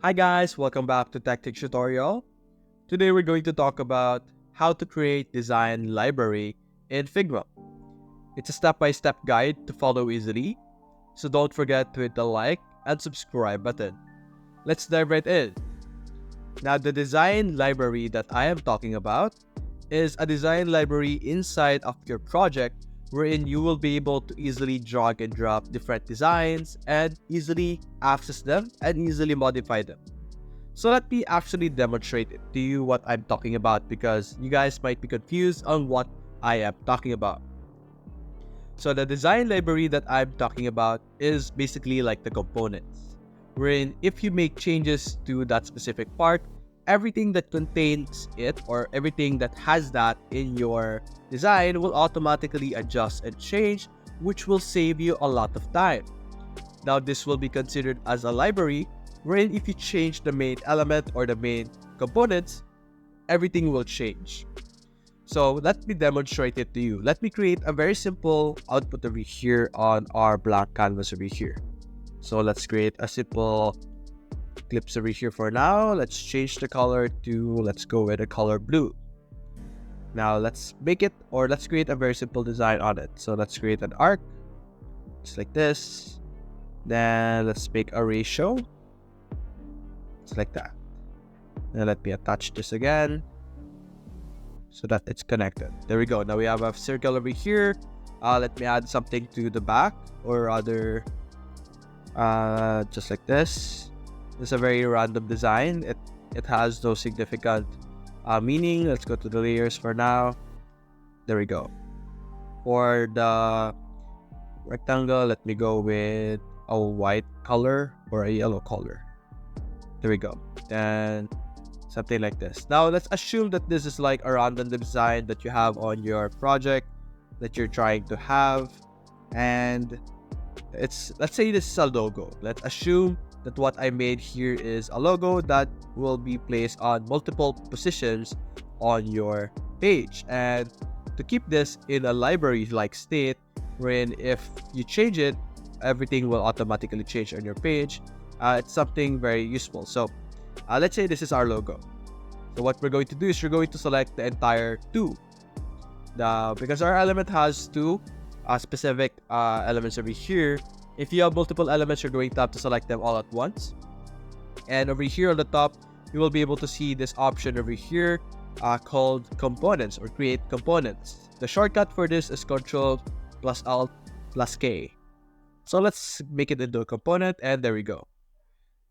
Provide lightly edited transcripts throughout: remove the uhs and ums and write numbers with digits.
Hi guys, welcome back to Tactic Tutorial. Today we're going to talk about how to create design library in Figma. It's a step-by-step guide to follow easily, so don't forget to hit the like and subscribe button. Let's dive right in. Now the design library that I am talking about is a design library inside of your project wherein you will be able to easily drag and drop different designs and easily access them and easily modify them. So let me actually demonstrate it to you what I'm talking about because you guys might be confused on what I am talking about. So the design library that I'm talking about is basically like the components, wherein if you make changes to that specific part, everything that contains it or everything that has that in your design will automatically adjust and change, which will save you a lot of time. Now this will be considered as a library, wherein if you change the main element or the main components, everything will change. So let me demonstrate it to you. Let me create a very simple output over here on our blank canvas over here. So let's create a simple clips over here for now. Let's change the color to, let's go with the color blue. Now let's make it, or let's create a very simple design on it. So let's create an arc, just like this. Then let's make a ratio, just like that. Then let me attach this again so that it's connected. There we go. Now we have a circle over here. Let me add something to the back, or rather, just like this. It's a very random design. It has no significant meaning. Let's go to the layers for now. There we go. For the rectangle, let me go with a white color or a yellow color. There we go. And something like this. Now let's assume that this is like a random design that you have on your project that you're trying to have, and let's say this is a logo. Let's assume that what I made here is a logo that will be placed on multiple positions on your page. And to keep this in a library-like state, wherein if you change it, everything will automatically change on your page, it's something very useful. So let's say this is our logo. So what we're going to do is we're going to select the entire two. Because our element has two specific elements over here. If you have multiple elements, you're going to have to select them all at once. And over here on the top, you will be able to see this option over here called components or create components. The shortcut for this is Ctrl plus Alt plus K. So let's make it into a component, and there we go.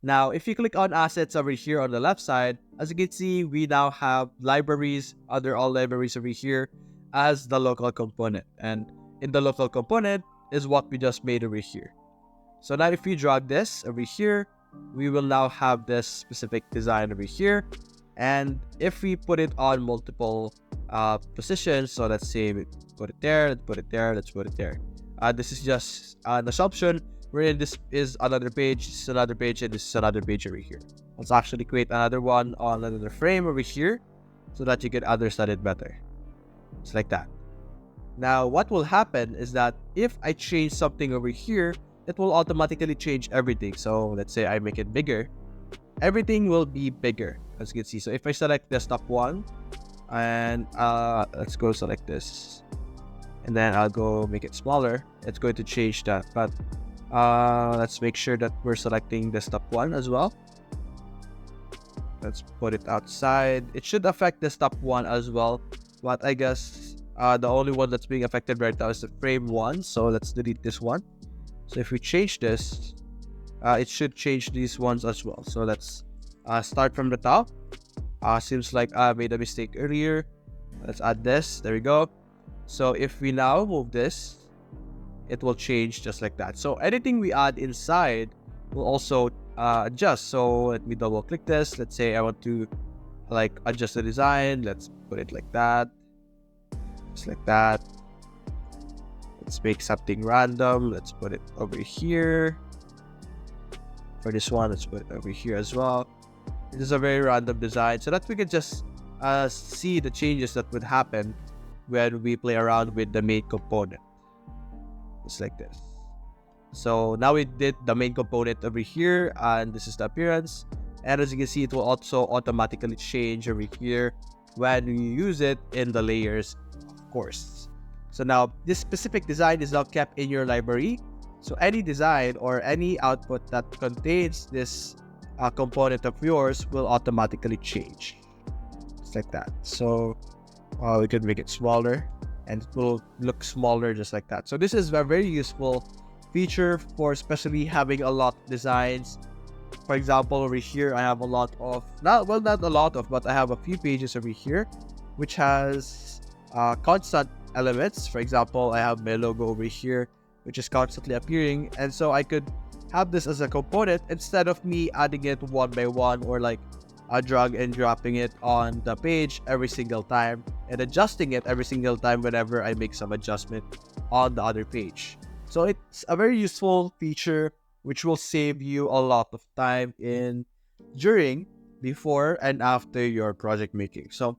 Now, if you click on assets over here on the left side, as you can see, we now have libraries under all libraries over here as the local component. And in the local component is what we just made over here. So now if we drag this over here, we will now have this specific design over here. And if we put it on multiple positions, so let's say we put it there, let's put it there, let's put it there. This is just an assumption wherein this is another page, this is another page, and this is another page over here. Let's actually create another one on another frame over here so that you can understand it better. It's like that. Now, what will happen is that if I change something over here, it will automatically change everything. So let's say I make it bigger, everything will be bigger, as you can see. So if I select desktop 1, and let's go select this, and then I'll go make it smaller, it's going to change that. But let's make sure that we're selecting desktop 1 as well. Let's put it outside. It should affect desktop 1 as well, but I guess the only one that's being affected right now is the frame 1. So let's delete this one. So if we change this, it should change these ones as well. So let's start from the top. Seems like I made a mistake earlier. Let's add this. There we go. So if we now move this, it will change just like that. So anything we add inside will also adjust. So let me double click this. Let's say I want to like adjust the design. Let's put it like that, just like that. Let's make something random. Let's put it over here. For this one, let's put it over here as well. This is a very random design so that we can just see the changes that would happen when we play around with the main component. Just like this. So now we did the main component over here, and this is the appearance. And as you can see, it will also automatically change over here when you use it in the layers, of course. So now this specific design is now kept in your library. So any design or any output that contains this component of yours will automatically change. Just like that. So we can make it smaller and it will look smaller just like that. So this is a very useful feature for especially having a lot of designs. For example, over here I have a lot of, not a lot of, but I have a few pages over here which has constant elements. For example, I have my logo over here which is constantly appearing, and so I could have this as a component instead of me adding it one by one, or like drag and dropping it on the page every single time and adjusting it every single time whenever I make some adjustment on the other page. So it's a very useful feature which will save you a lot of time in during, before, and after your project making. So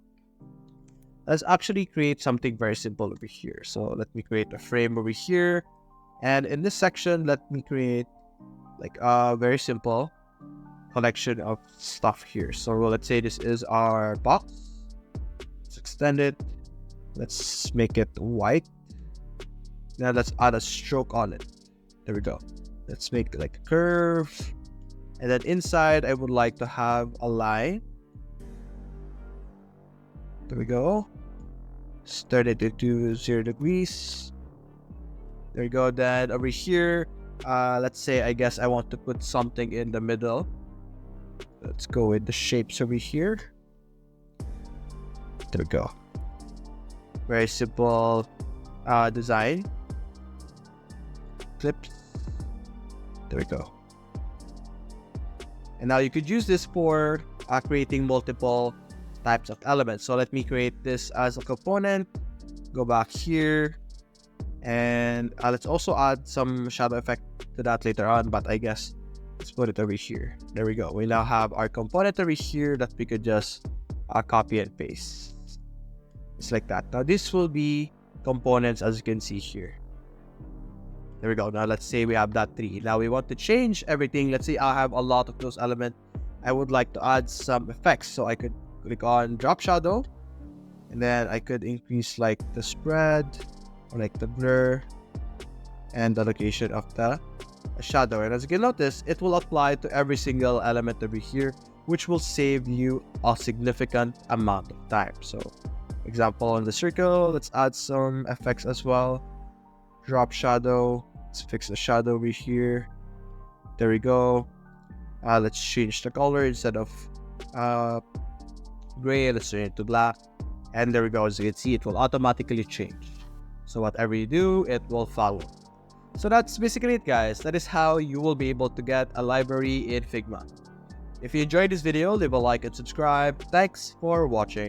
let's actually create something very simple over here. So let me create a frame over here, and in this section let me create like a very simple collection of stuff here. So let's say this is our box. Let's extend it. Let's make it white. Now let's add a stroke on it. There we go. Let's make like a curve, and then inside I would like to have a line. There we go. Start it to 0 degrees. There we go. Then over here, let's say I guess I want to put something in the middle. Let's go with the shapes over here. There we go. Very simple design. Clips. There we go. And now you could use this for creating multiple types of elements. So let me create this as a component. Go back here. And let's also add some shadow effect to that later on, but I guess let's put it over here. There we go. We now have our component over here that we could just copy and paste. It's like that. Now this will be components, as you can see here. There we go. Now let's say we have that 3. Now we want to change everything. Let's say I have a lot of those elements. I would like to add some effects. So I could click on drop shadow, and then I could increase like the spread, or like the blur, and the location of the shadow. And as you can notice, it will apply to every single element over here, which will save you a significant amount of time. So example, on the circle, let's add some effects as well. Drop shadow. Let's fix the shadow over here. There we go. Let's change the color. Instead of gray, let's turn it to black. And there we go. As you can see, it will automatically change. So whatever you do, it will follow. So that's basically it, guys. That is how you will be able to get a library in Figma. If you enjoyed this video, leave a like and subscribe. Thanks for watching.